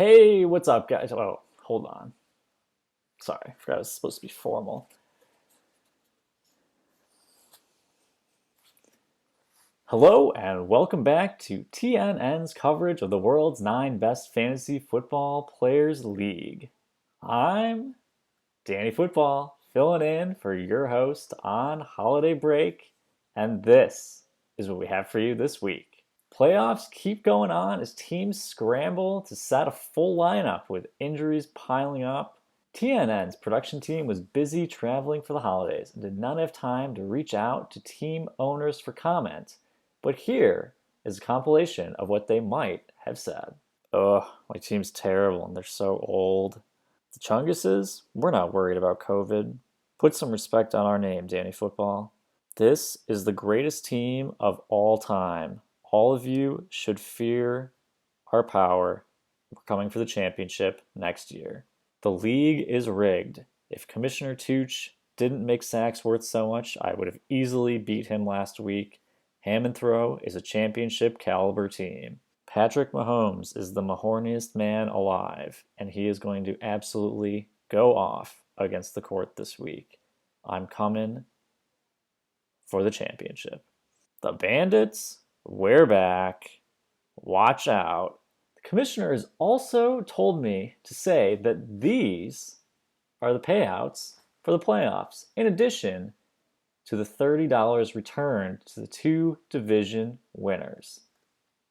Hey, what's up, guys? Oh, hold on. Sorry, I forgot it was supposed to be formal. Hello, and welcome back to TNN's coverage of the world's 9 best fantasy football players league. I'm Danny Football, filling in for your host on holiday break, and this is what we have for you this week. Playoffs keep going on as teams scramble to set a full lineup with injuries piling up. TNN's production team was busy traveling for the holidays and did not have time to reach out to team owners for comment. But here is a compilation of what they might have said. Ugh, my team's terrible and they're so old. The Chunguses, we're not worried about COVID. Put some respect on our name, Danny Football. This is the greatest team of all time. All of you should fear our power. We're coming for the championship next year. The league is rigged. If Commissioner Tooch didn't make sacks worth so much, I would have easily beat him last week. Ham and Throw is a championship caliber team. Patrick Mahomes is the mahorniest man alive, and he is going to absolutely go off against the court this week. I'm coming for the championship. The Bandits, we're back. Watch out. The commissioner has also told me to say that these are the payouts for the playoffs, in addition to the $30 returned to the 2 division winners.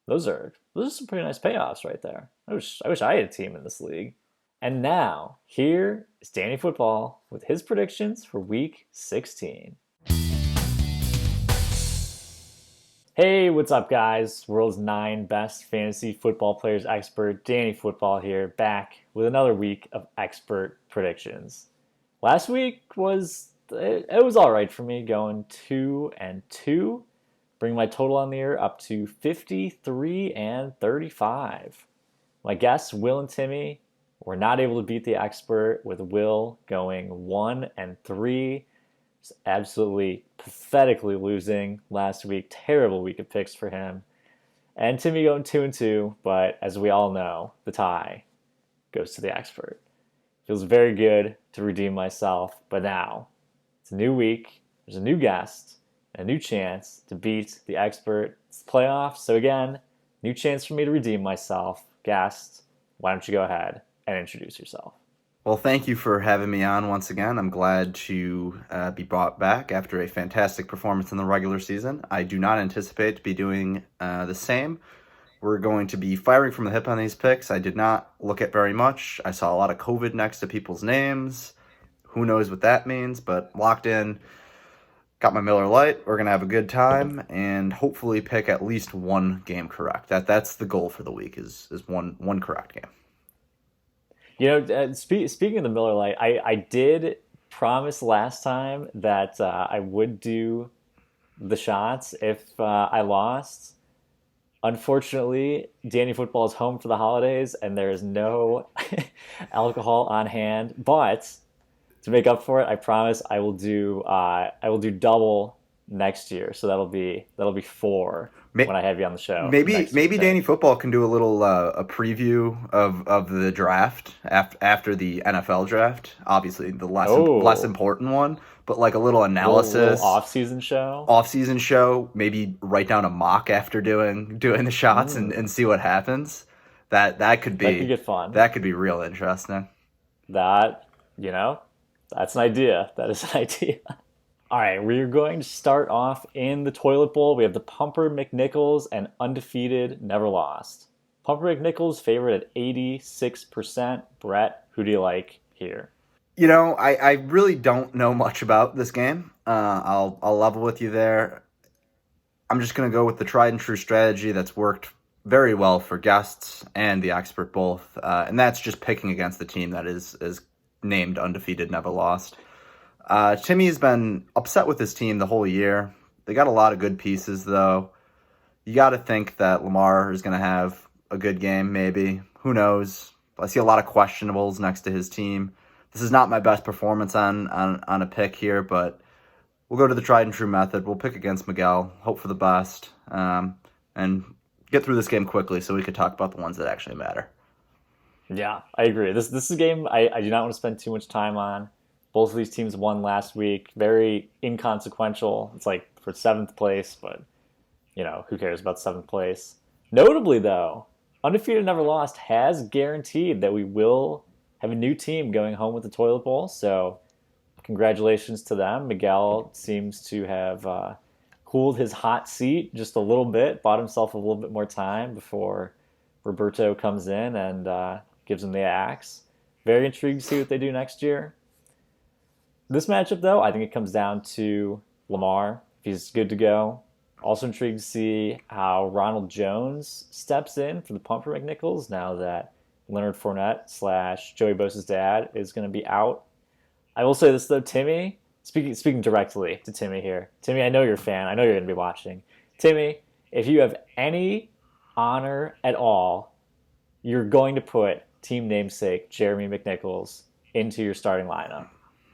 Those are some pretty nice payoffs right there. I wish I had a team in this league. And now, here is Danny Football with his predictions for Week 16. Hey, what's up, guys? World's 9 best fantasy football players expert, Danny Football here, back with another week of expert predictions. Last week was all right for me, going 2-2, bringing my total on the year up to 53-35. My guests, Will and Timmy, were not able to beat the expert, with Will going 1-3. Absolutely pathetically losing last week. Terrible week of picks for him. And Timmy going 2-2, but as we all know, the tie goes to the expert. Feels very good to redeem myself, but now it's a new week. There's a new guest, a new chance to beat the expert. It's the playoffs, so again, new chance for me to redeem myself. Guest, why don't you go ahead and introduce yourself? Well, thank you for having me on once again. I'm glad to be brought back after a fantastic performance in the regular season. I do not anticipate to be doing the same. We're going to be firing from the hip on these picks. I did not look at very much. I saw a lot of COVID next to people's names. Who knows what that means, but locked in. Got my Miller Lite. We're going to have a good time and hopefully pick at least one game correct. That's the goal for the week is one correct game. You know, speaking of the Miller Lite, I did promise last time that I would do the shots if I lost. Unfortunately, Danny Football is home for the holidays, and there is no alcohol on hand. But to make up for it, I promise I will do double next year. So that'll be 4 when I have you on the show. Maybe Danny Football can do a little a preview of the draft after the NFL draft. Obviously, the less important one, but like a little analysis, off-season show. Off-season show. Maybe write down a mock after doing the shots and see what happens. That could get fun. That could be real interesting. That's an idea. That is an idea. All right, we're going to start off in the toilet bowl. We have the Pumper McNichols and undefeated, never lost. Pumper McNichols favorite at 86%. Brett, who do you like here? You know, I really don't know much about this game. I'll level with you there. I'm just going to go with the tried and true strategy that's worked very well for guests and the expert both, and that's just picking against the team that is named undefeated, never lost. Timmy's been upset with his team the whole year. They got a lot of good pieces, though. You got to think that Lamar is going to have a good game, maybe. Who knows? I see a lot of questionables next to his team. This is not my best performance on a pick here, but we'll go to the tried and true method. We'll pick against Miguel, hope for the best, and get through this game quickly so we could talk about the ones that actually matter. Yeah, I agree. This is a game I do not want to spend too much time on. Both of these teams won last week. Very inconsequential. It's like for seventh place, but who cares about seventh place? Notably, though, Undefeated Never Lost has guaranteed that we will have a new team going home with the toilet bowl. So, congratulations to them. Miguel seems to have cooled his hot seat just a little bit, bought himself a little bit more time before Roberto comes in and gives him the axe. Very intrigued to see what they do next year. This matchup, though, I think it comes down to Lamar. If he's good to go. Also intrigued to see how Ronald Jones steps in for the Pumper McNichols now that Leonard Fournette / Joey Bosa's dad is going to be out. I will say this though, Timmy. Speaking directly to Timmy here. Timmy, I know you're a fan. I know you're going to be watching. Timmy, if you have any honor at all, you're going to put team namesake Jeremy McNichols into your starting lineup.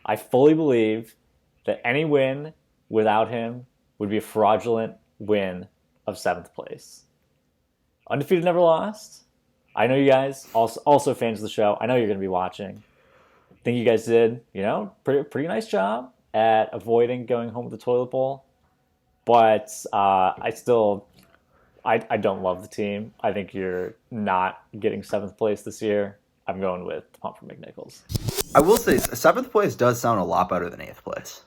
I fully believe that any win without him would be a fraudulent win of seventh place. Undefeated Never Lost. I know you guys also fans of the show. I know you're going to be watching. I think you guys did, pretty nice job at avoiding going home with the toilet bowl. But I don't love the team. I think you're not getting seventh place this year. I'm going with the Pump for McNichols. I will say seventh place does sound a lot better than eighth place.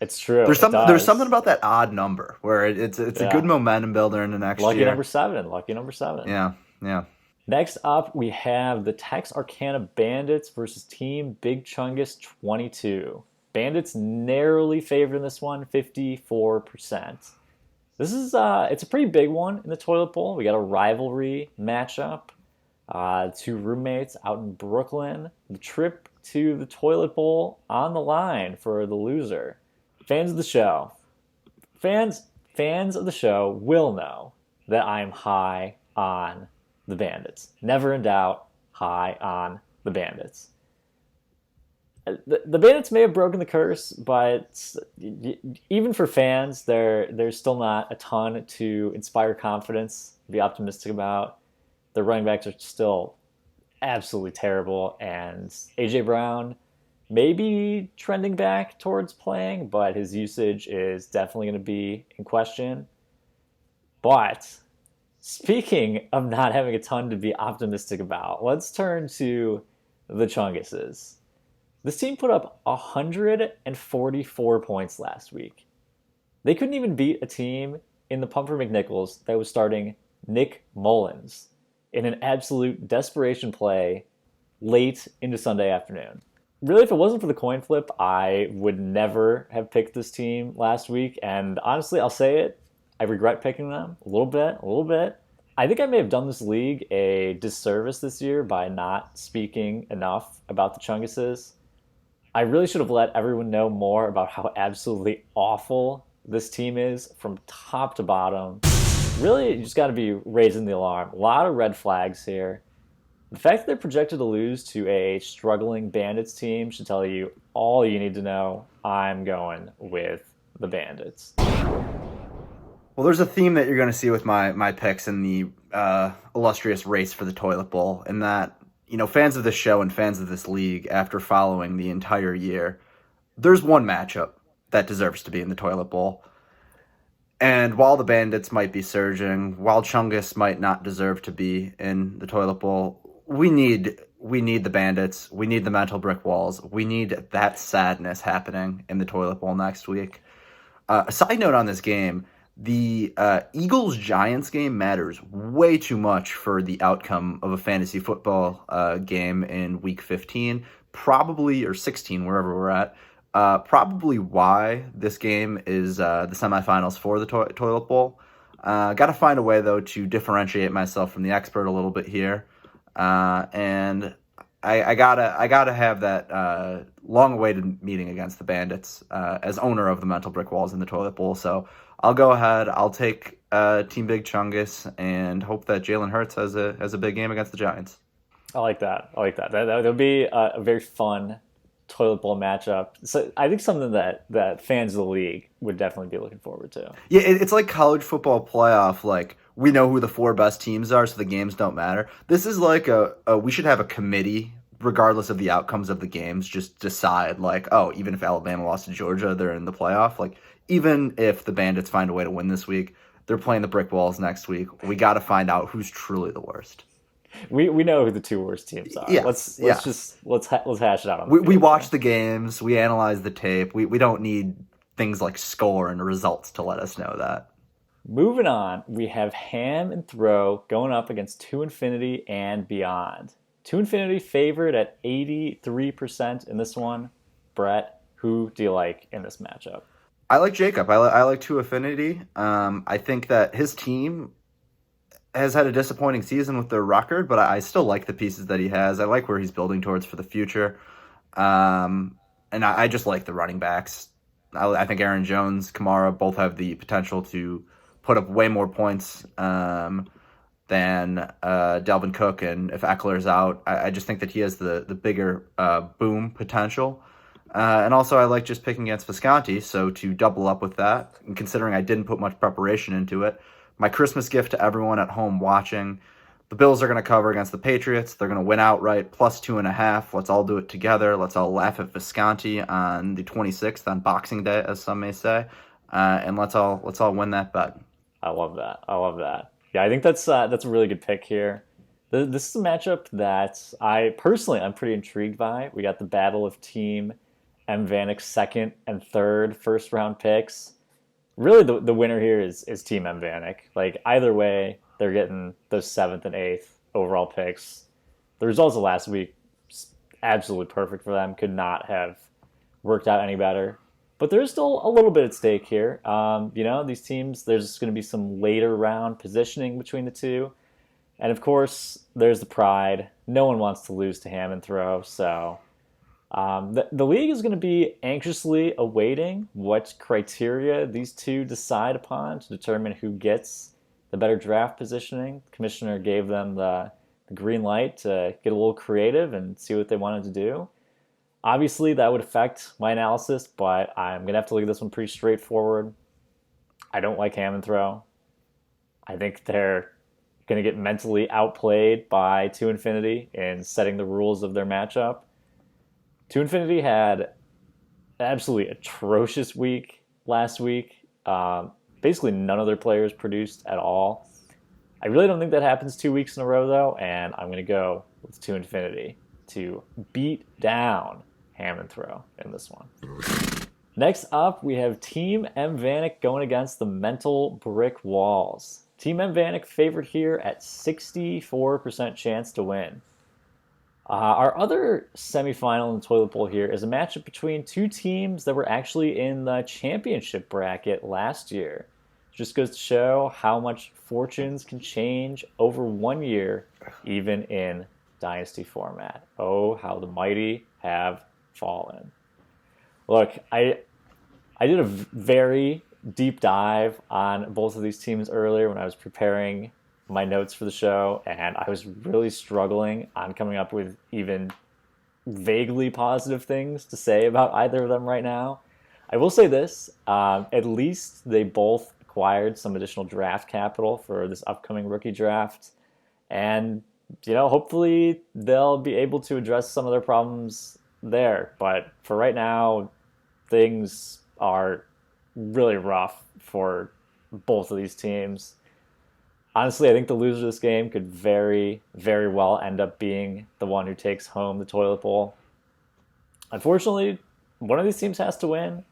It's true. There's something about that odd number where it's a good momentum builder in the next Lucky year. Number 7. Lucky number 7. Yeah. Next up, we have the Texarkana Bandits versus Team Big Chungus 22. Bandits narrowly favored in this one, 54%. This is it's a pretty big one in the toilet bowl. We got a rivalry matchup. Two roommates out in Brooklyn. The trip to the toilet bowl on the line for the loser. Fans of the show will know that I'm high on the Bandits. Never in doubt, high on the Bandits. The Bandits may have broken the curse, but even for fans, there's still not a ton to inspire confidence, be optimistic about. The running backs are still absolutely terrible, and A.J. Brown may be trending back towards playing, but his usage is definitely going to be in question. But speaking of not having a ton to be optimistic about, let's turn to the Chunguses. This team put up 144 points last week. They couldn't even beat a team in the Pumper McNichols that was starting Nick Mullins in an absolute desperation play late into Sunday afternoon. Really, if it wasn't for the coin flip, I would never have picked this team last week. And honestly, I'll say it, I regret picking them a little bit. I think I may have done this league a disservice this year by not speaking enough about the Chunguses. I really should have let everyone know more about how absolutely awful this team is from top to bottom. Really, you just got to be raising the alarm. A lot of red flags here. The fact that they're projected to lose to a struggling Bandits team should tell you all you need to know. I'm going with the Bandits. Well, there's a theme that you're going to see with my picks in the illustrious race for the toilet bowl, in that, fans of this show and fans of this league, after following the entire year, there's one matchup that deserves to be in the toilet bowl. And while the Bandits might be surging, while Chungus might not deserve to be in the toilet bowl, we need the Bandits. We need the mental brick walls. We need that sadness happening in the toilet bowl next week. A side note on this game, the Eagles-Giants game matters way too much for the outcome of a fantasy football game in Week 15, probably, or 16, wherever we're at. Probably why this game is the semifinals for the toilet bowl. Got to find a way, though, to differentiate myself from the expert a little bit here. And I gotta have that long-awaited meeting against the Bandits as owner of the mental brick walls in the toilet bowl. So I'll go ahead. I'll take Team Big Chungus and hope that Jalen Hurts has a big game against the Giants. I like that. That'll be a very fun toilet bowl matchup. So I think something that fans of the league would definitely be looking forward to. Yeah, it's like college football playoff. Like, we know who the four best teams are, so the games don't matter. This is like we should have a committee, regardless of the outcomes of the games, just decide like, oh, even if Alabama lost to Georgia, they're in the playoff. Like, even if the Bandits find a way to win this week, they're playing the Brick Walls next week. We got to find out who's truly the worst. We know who the two worst teams are. Yes, Let's yes. just let's hash it out on the We field watch here. the games, we analyze the tape. We don't need things like score and results to let us know that. Moving on, we have Ham and Throw going up against To Infinity and Beyond. To Infinity favored at 83% in this one. Brett, who do you like in this matchup? I like Jacob. I like To Affinity. I think that his team has had a disappointing season with their record, but I still like the pieces that he has. I like where he's building towards for the future. And I just like the running backs. I think Aaron Jones, Kamara both have the potential to put up way more points than Delvin Cook. And if Eckler's out, I just think that he has the bigger boom potential. And also, I like just picking against Visconti, so to double up with that, and considering I didn't put much preparation into it, my Christmas gift to everyone at home watching, the Bills are going to cover against the Patriots. They're going to win outright, plus 2.5. Let's all do it together. Let's all laugh at Visconti on the 26th, on Boxing Day, as some may say, and let's all win that bet. I love that. I love that. Yeah, I think that's a really good pick here. This is a matchup that I'm pretty intrigued by. We got the battle of Team M. Vanek's second and third first round picks. Really, the winner here is Team M. Vanek. Like, either way, they're getting those seventh and eighth overall picks. The results of last week, absolutely perfect for them. Could not have worked out any better. But there's still a little bit at stake here. These teams, there's going to be some later round positioning between the two. And of course, there's the pride. No one wants to lose to Ham and Throw, so the league is going to be anxiously awaiting what criteria these two decide upon to determine who gets the better draft positioning. The commissioner gave them the green light to get a little creative and see what they wanted to do. Obviously, that would affect my analysis, but I'm going to have to look at this one pretty straightforward. I don't like Ham and Throw. I think they're going to get mentally outplayed by To Infinity in setting the rules of their matchup. To Infinity had an absolutely atrocious week last week. Basically, none of their players produced at all. I really don't think that happens 2 weeks in a row, though, and I'm going to go with To Infinity to beat down Ham and Throw in this one. Next up, we have Team M. Vanek going against the Mental Brick Walls. Team M. Vanek favored here at 64% chance to win. Our other semifinal in the toilet bowl here is a matchup between two teams that were actually in the championship bracket last year. Just goes to show how much fortunes can change over 1 year, even in dynasty format. Oh, how the mighty have fallen. Look, I did a very deep dive on both of these teams earlier when I was preparing my notes for the show, and I was really struggling on coming up with even vaguely positive things to say about either of them right now. I will say this, at least they both acquired some additional draft capital for this upcoming rookie draft, and hopefully they'll be able to address some of their problems there. But for right now, things are really rough for both of these teams. Honestly, I think the loser of this game could very, very well end up being the one who takes home the toilet bowl. Unfortunately, one of these teams has to win,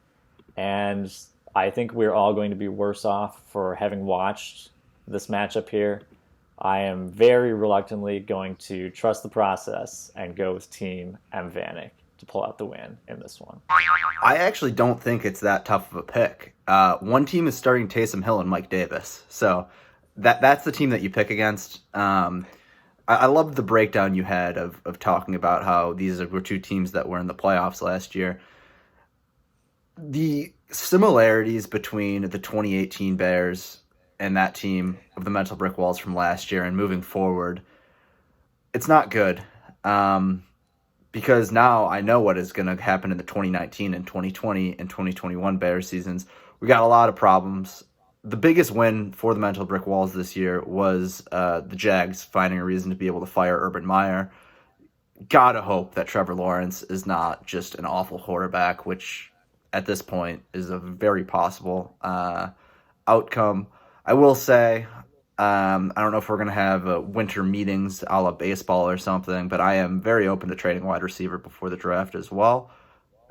and I think we're all going to be worse off for having watched this matchup here. I am very reluctantly going to trust the process and go with Team M. Vanek to pull out the win in this one. I actually don't think it's that tough of a pick. One team is starting Taysom Hill and Mike Davis, so that's the team that you pick against. I loved the breakdown you had of talking about how these were two teams that were in the playoffs last year. The similarities between the 2018 Bears and that team of the Mental Brick Walls from last year and moving forward, it's not good. Because now I know what is going to happen in the 2019 and 2020 and 2021 Bears seasons. We got a lot of problems. the biggest win for the mental brick walls this year was the Jags finding a reason to be able to fire Urban Meyer. Gotta hope that Trevor Lawrence is not just an awful quarterback, which at this point is a very possible outcome. I will say, I don't know if we're going to have winter meetings a la baseball or something, but I am very open to trading wide receiver before the draft as well.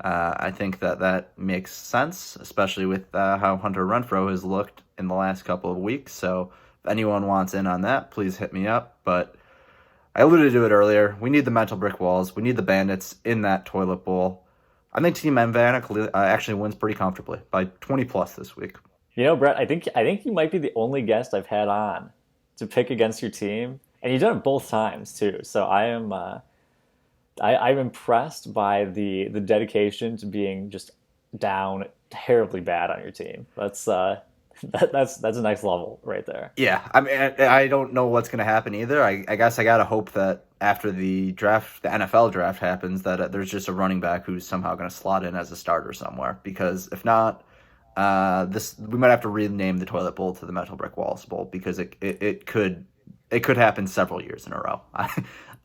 I think that makes sense, especially with how Hunter Renfrow has looked in the last couple of weeks. So if anyone wants in on that, please hit me up. But I alluded to it earlier. We need the mental brick walls. We need the Bandits in that toilet bowl. I think Team Vanek actually wins pretty comfortably by 20 plus this week. Brett, I think you might be the only guest I've had on to pick against your team, and you've done it both times too. So I'm impressed by the dedication to being just down terribly bad on your team. That's a next level right there. Yeah, I mean, I don't know what's going to happen either. I guess I got to hope that after the draft, the NFL draft happens, that there's just a running back who's somehow going to slot in as a starter somewhere. Because if not, this we might have to rename the toilet bowl to the Metal Brick Walls Bowl because it could happen several years in a row.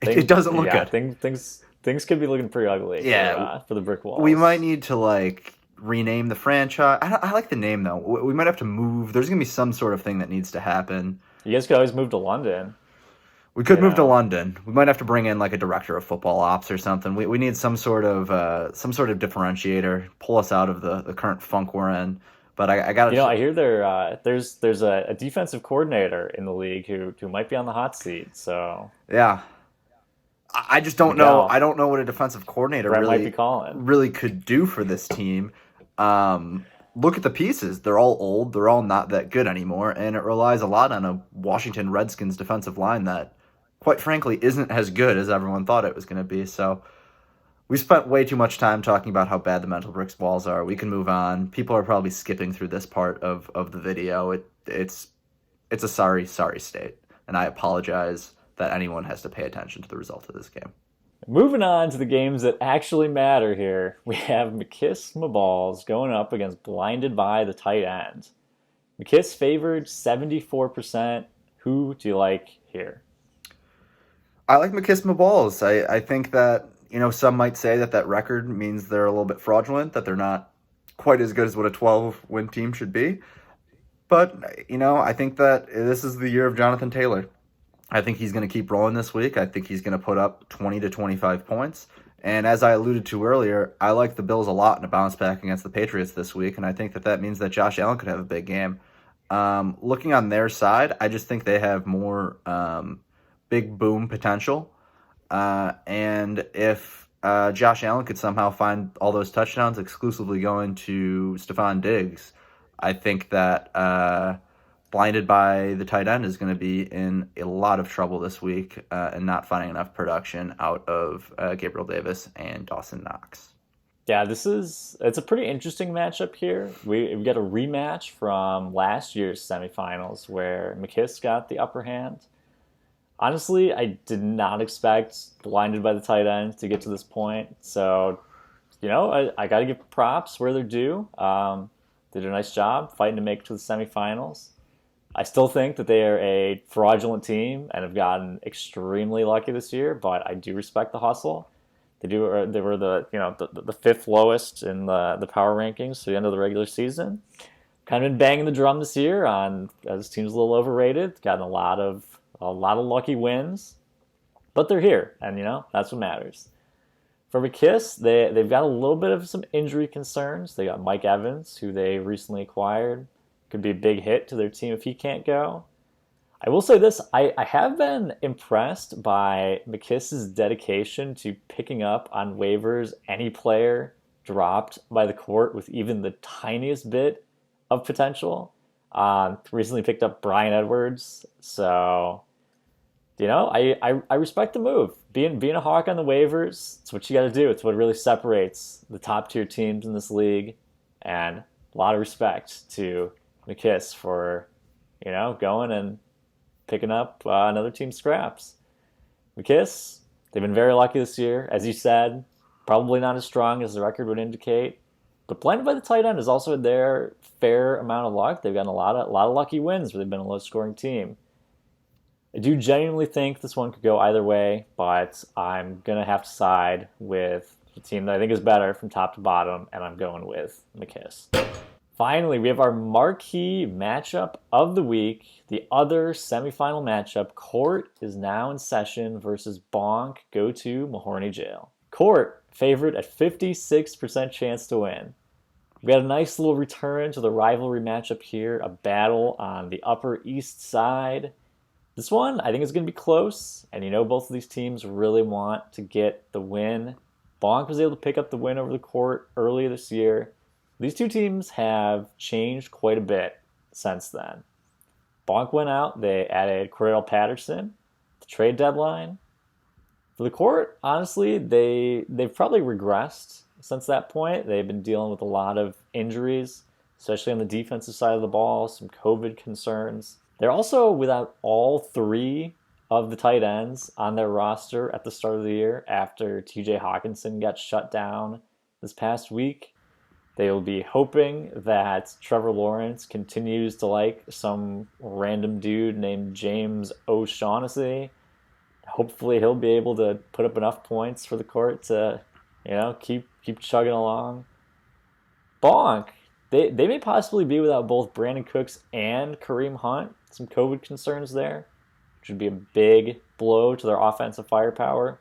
It doesn't look good. Things could be looking pretty ugly. Yeah, for the brick walls. We might need to rename the franchise. I like the name though. We might have to move. There's gonna be some sort of thing that needs to happen. You guys could always move to London. We could move to London. We might have to bring in a director of football ops or something. We need some sort of differentiator, pull us out of the current funk we're in. But I got to. I hear there's a defensive coordinator in the league who might be on the hot seat. So yeah, I just don't know. I don't know what a defensive coordinator might be calling. Really could do for this team. Look at the pieces. They're all old. They're all not that good anymore. And it relies a lot on a Washington Redskins defensive line that, quite frankly, isn't as good as everyone thought it was going to be. So we spent way too much time talking about how bad the mental bricks walls are. We can move on. People are probably skipping through this part of the video. It's a sorry state. And I apologize that anyone has to pay attention to the result of this game. Moving on to the games that actually matter here, we have McKiss Maballs going up against Blinded by the tight end. McKiss favored 74%. Who do you like here? I like McKiss Maballs. I think that, some might say that record means they're a little bit fraudulent, that they're not quite as good as what a 12-win team should be. But, I think that this is the year of Jonathan Taylor. I think he's going to keep rolling this week. I think he's going to put up 20 to 25 points. And as I alluded to earlier, I like the Bills a lot in a bounce back against the Patriots this week, and I think that means that Josh Allen could have a big game. Looking on their side, I just think they have more big boom potential. And if Josh Allen could somehow find all those touchdowns exclusively going to Stephon Diggs, I think that Blinded by the tight end is going to be in a lot of trouble this week and not finding enough production out of Gabriel Davis and Dawson Knox. Yeah, it's a pretty interesting matchup here. We've got a rematch from last year's semifinals where McKiss got the upper hand. Honestly, I did not expect Blinded by the tight end to get to this point. So, I got to give props where they're due. Did a nice job fighting to make it to the semifinals. I still think that they are a fraudulent team and have gotten extremely lucky this year, but I do respect the hustle. They were the fifth lowest in the power rankings to the end of the regular season. Kind of been banging the drum this year on this team's a little overrated. Gotten a lot of lucky wins, but they're here, and that's what matters. For McKiss, they've got a little bit of some injury concerns. They got Mike Evans, who they recently acquired. Could be a big hit to their team if he can't go. I will say this, I have been impressed by McKiss's dedication to picking up on waivers any player dropped by the court with even the tiniest bit of potential. Recently picked up Brian Edwards, so I respect the move. Being a hawk on the waivers, it's what you got to do. It's what really separates the top tier teams in this league, and a lot of respect to McKiss for, going and picking up another team's scraps. McKiss, they've been very lucky this year. As you said, probably not as strong as the record would indicate. But blinded by the tight end is also their fair amount of luck. They've gotten a lot of lucky wins where they've been a low scoring team. I do genuinely think this one could go either way, but I'm going to have to side with the team that I think is better from top to bottom, and I'm going with McKiss. Finally, we have our marquee matchup of the week. The other semifinal matchup, Court is now in session versus Bonk. Go to Mahorny Jail. Court favored at 56% chance to win. We got a nice little return to the rivalry matchup here, a battle on the Upper East Side. This one, I think, is going to be close, and both of these teams really want to get the win. Bonk was able to pick up the win over the Court earlier this year. These two teams have changed quite a bit since then. Bonk went out, they added Cordell Patterson, the trade deadline. For the Court, honestly, they've probably regressed since that point. They've been dealing with a lot of injuries, especially on the defensive side of the ball, some COVID concerns. They're also without all three of the tight ends on their roster at the start of the year after TJ Hawkinson got shut down this past week. They will be hoping that Trevor Lawrence continues to like some random dude named James O'Shaughnessy. Hopefully he'll be able to put up enough points for the Court to, keep chugging along. Bonk, they may possibly be without both Brandon Cooks and Kareem Hunt. Some COVID concerns there, which would be a big blow to their offensive firepower.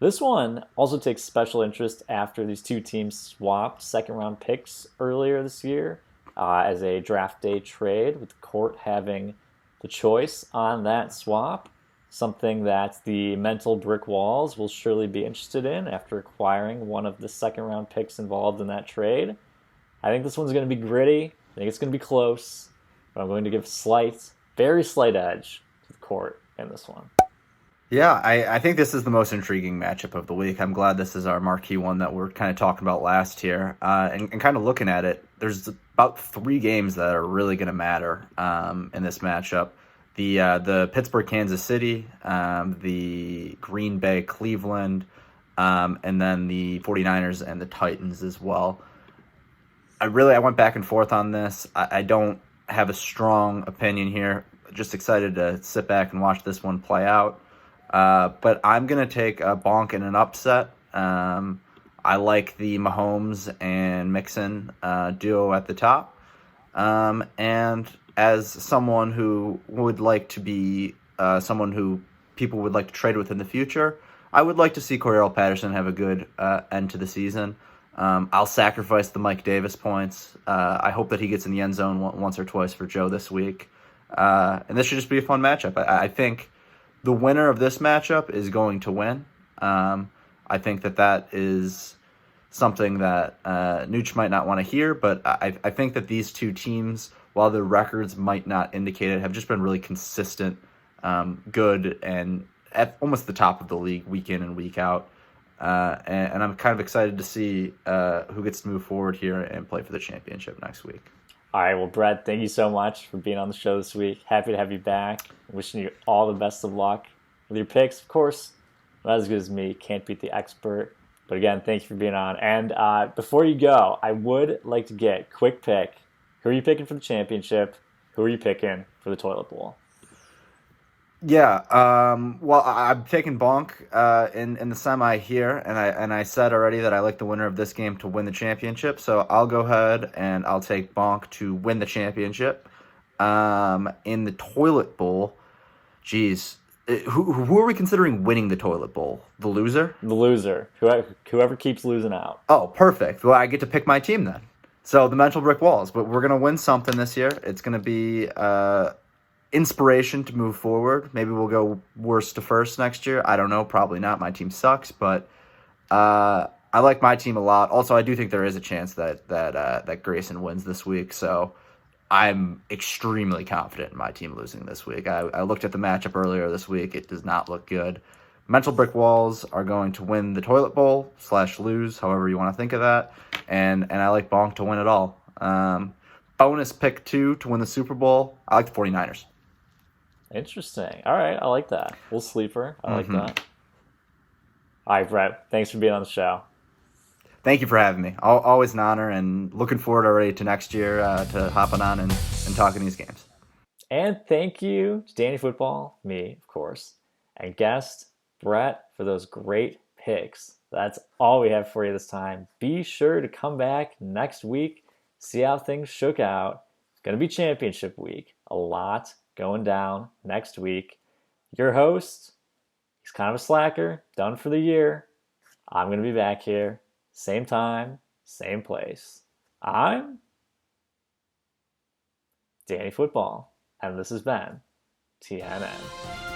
This one also takes special interest after these two teams swapped second-round picks earlier this year as a draft day trade, with the Court having the choice on that swap, something that the mental brick walls will surely be interested in after acquiring one of the second-round picks involved in that trade. I think this one's going to be gritty. I think it's going to be close, but I'm going to give very slight edge to the Court in this one. Yeah, I think this is the most intriguing matchup of the week. I'm glad this is our marquee one that we're kind of talking about last here. And kind of looking at it, there's about 3 games that are really going to matter in this matchup. The Pittsburgh, Kansas City, the Green Bay, Cleveland, and then the 49ers and the Titans as well. I went back and forth on this. I don't have a strong opinion here. Just excited to sit back and watch this one play out. But I'm going to take a Bonk in an upset. I like the Mahomes and Mixon duo at the top. And as someone who would like to be someone who people would like to trade with in the future, I would like to see Cordell Patterson have a good end to the season. I'll sacrifice the Mike Davis points. I hope that he gets in the end zone once or twice for Joe this week. And this should just be a fun matchup. I think the winner of this matchup is going to win. I think that is something that Nooch might not want to hear, but I think that these two teams, while their records might not indicate it, have just been really consistent, good, and at almost the top of the league week in and week out. And I'm kind of excited to see who gets to move forward here and play for the championship next week. All right, well, Brett, thank you so much for being on the show this week. Happy to have you back. Wishing you all the best of luck with your picks. Of course, not as good as me. Can't beat the expert. But again, thank you for being on. And before you go, I would like to get a quick pick. Who are you picking for the championship? Who are you picking for the toilet bowl? Yeah, well, I'm taking Bonk in the semi here, and I said already that I like the winner of this game to win the championship, so I'll go ahead and I'll take Bonk to win the championship. In the toilet bowl, geez, who are we considering winning the toilet bowl? The loser? The loser. Whoever keeps losing out. Oh, perfect. Well, I get to pick my team then. So the mental brick walls, but we're going to win something this year. It's going to be inspiration to move forward. Maybe we'll go worst to first next year. I don't know. Probably not. My team sucks, but I like my team a lot. Also, I do think there is a chance that Grayson wins this week. So I'm extremely confident in my team losing this week. I looked at the matchup earlier this week. It does not look good. Mental brick walls are going to win the toilet bowl / lose, however you want to think of that. And I like Bonk to win it all. Bonus pick 2 to win the Super Bowl. I like the 49ers. Interesting. All right, I like that. Little sleeper. I like that. All right, Brett. Thanks for being on the show. Thank you for having me. Always an honor, and looking forward already to next year to hopping on and talking these games. And thank you to Danny Football, me, of course, and guest Brett for those great picks. That's all we have for you this time. Be sure to come back next week, see how things shook out. It's going to be championship week. A lot going down next week. Your host, he's kind of a slacker, done for the year. I'm going to be back here, same time, same place. I'm Danny Football, and this has been TNN.